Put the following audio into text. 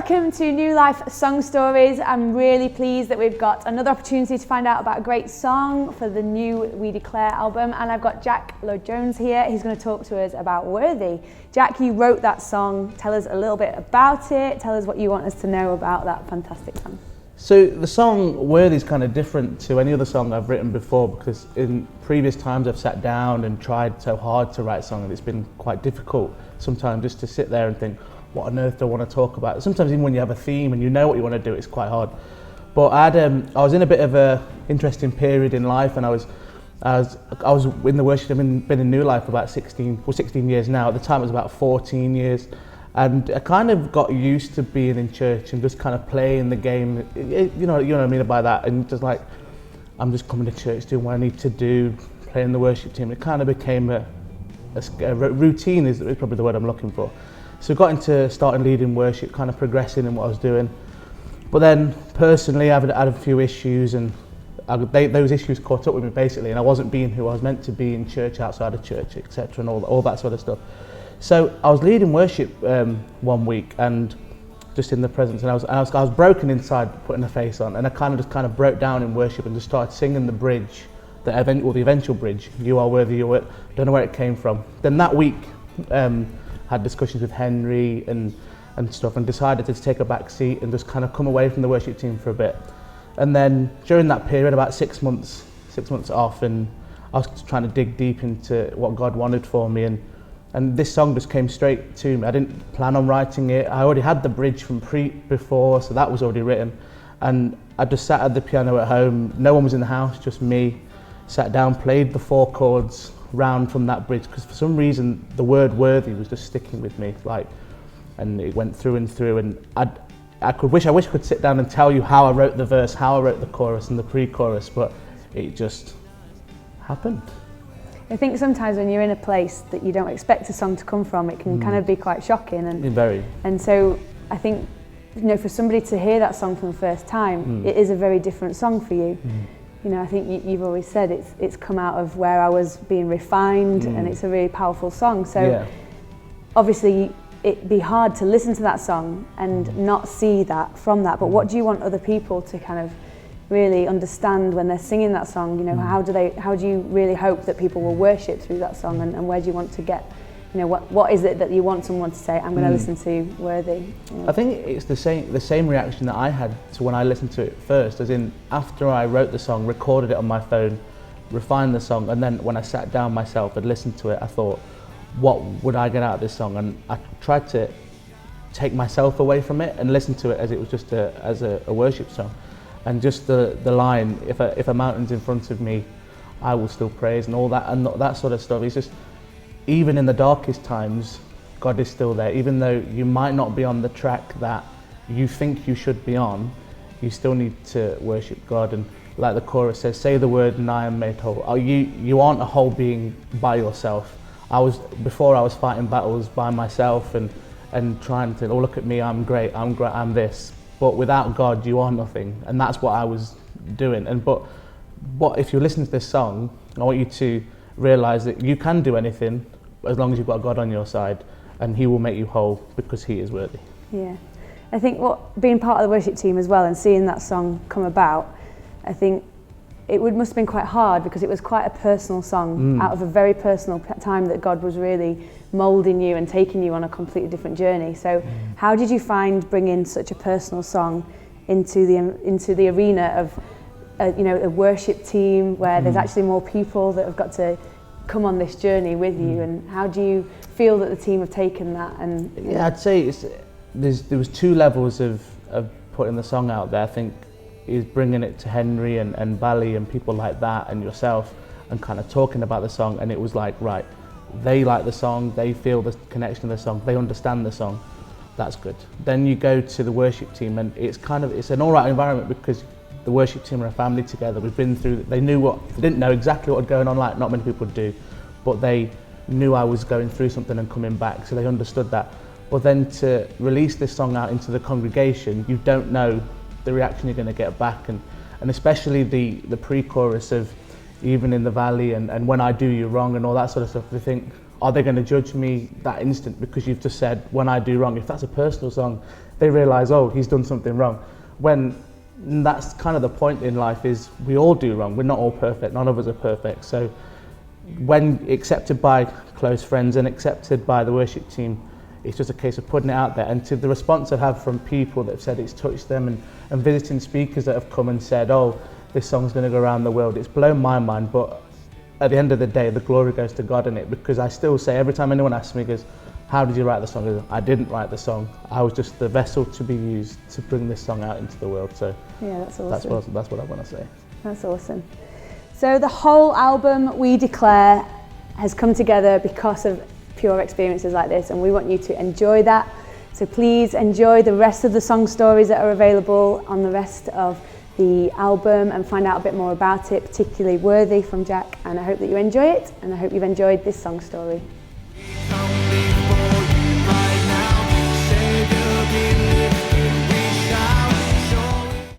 Welcome to New Life Song Stories. I'm really pleased that we've got another opportunity to find out about a great song for the new We Declare album, and I've got Jack Lloyd-Jones here. He's going to talk to us about Worthy. Jack, you wrote that song. Tell us a little bit about it. Tell us what you want us to know about that fantastic song. So the song Worthy is kind of different to any other song I've written before, because in previous times I've sat down and tried so hard to write a song, and it's been quite difficult sometimes just to sit there and think, what on earth do I want to talk about? Sometimes even when you have a theme and you know what you want to do, it's quite hard. But I was in a bit of a interesting period in life, and I was in the worship. I've been in New Life for about 16 years now. At the time it was about 14 years. And I kind of got used to being in church and just kind of playing the game. You know what I mean by that. And just like, I'm just coming to church, doing what I need to do, playing the worship team. It kind of became a routine is probably the word I'm looking for. So I got into starting leading worship, kind of progressing in what I was doing. But then personally, I've had a few issues, and those issues caught up with me basically, and I wasn't being who I was meant to be in church, outside of church, etc., and all that sort of stuff. So I was leading worship one week, and just in the presence, and I was broken inside, putting a face on, and I kind of broke down in worship and just started singing the bridge, the eventual bridge, "You are worthy, you're worthy." Don't know where it came from. Then that week, had discussions with Henry and stuff, and decided to take a back seat and just kind of come away from the worship team for a bit. And then during that period, about 6 months off, and I was trying to dig deep into what God wanted for me, and this song just came straight to me. I didn't plan on writing it. I already had the bridge from before, so that was already written. And I just sat at the piano at home. No one was in the house, just me. Sat down, played the 4 chords round from that bridge, because for some reason the word worthy was just sticking with me, and it went through and through. And I wish I could sit down and tell you how I wrote the verse, how I wrote the chorus and the pre-chorus, but it just happened. I think sometimes when you're in a place that you don't expect a song to come from, it can kind of be quite shocking. And so I think, for somebody to hear that song for the first time, it is a very different song for you. I think you've always said it's come out of where I was being refined, and it's a really powerful song. So obviously it'd be hard to listen to that song and not see that from that. But what do you want other people to kind of really understand when they're singing that song? How do you really hope that people will worship through that song, and where do you want to get? What is it that you want someone to say, I'm going to listen to Worthy? I think it's the same reaction that I had to when I listened to it first, as in after I wrote the song, recorded it on my phone, refined the song, and then when I sat down myself and listened to it, I thought, what would I get out of this song? And I tried to take myself away from it and listen to it as it was just a worship song. And just the line, if a mountain's in front of me, I will still praise, and all that, and that sort of stuff. It's just, even in the darkest times, God is still there. Even though you might not be on the track that you think you should be on, you still need to worship God. And like the chorus says, say the word and I am made whole. You aren't a whole being by yourself. Before I was fighting battles by myself and trying to, look at me, I'm great, I'm this. But without God, you are nothing. And that's what I was doing. But if you listen to this song, I want you to realize that you can do anything as long as you've got God on your side, and He will make you whole because He is worthy. Yeah, I think being part of the worship team as well and seeing that song come about, I think it must have been quite hard, because it was quite a personal song out of a very personal time that God was really moulding you and taking you on a completely different journey. So how did you find bringing such a personal song into the arena of a worship team where there's actually more people that have got to come on this journey with you, and how do you feel that the team have taken that? Yeah, I'd say there was 2 levels of putting the song out there. I think is bringing it to Henry and Bally and people like that, and yourself, and kind of talking about the song, and it was like, right, they like the song, they feel the connection of the song, they understand the song, that's good. Then you go to the worship team, and it's an all right environment, because the worship team are a family together. We've been through, they didn't know exactly what was going on, like not many people do, but they knew I was going through something and coming back, so they understood that. But then to release this song out into the congregation, you don't know the reaction you're going to get back, and especially the pre-chorus of even in the valley and when I do you wrong and all that sort of stuff. They think, are they going to judge me that instant because you've just said when I do wrong? If that's a personal song, they realise, oh, he's done something wrong. When that's kind of the point in life, is we all do wrong. We're not all perfect. None of us are perfect. So when accepted by close friends and accepted by the worship team, it's just a case of putting it out there. And to the response I've had from people that have said it's touched them, and visiting speakers that have come and said, oh, this song's going to go around the world, it's blown my mind. But at the end of the day, the glory goes to God in it, because I still say, every time anyone asks me, goes, how did you write the song? I go, I didn't write the song. I was just the vessel to be used to bring this song out into the world. So yeah, that's awesome. That's what I want to say. That's awesome. So the whole album, We Declare, has come together because of pure experiences like this, and we want you to enjoy that. So please enjoy the rest of the song stories that are available on the rest of the album, and find out a bit more about it, particularly Worthy from Jack. And I hope that you enjoy it, and I hope you've enjoyed this song story.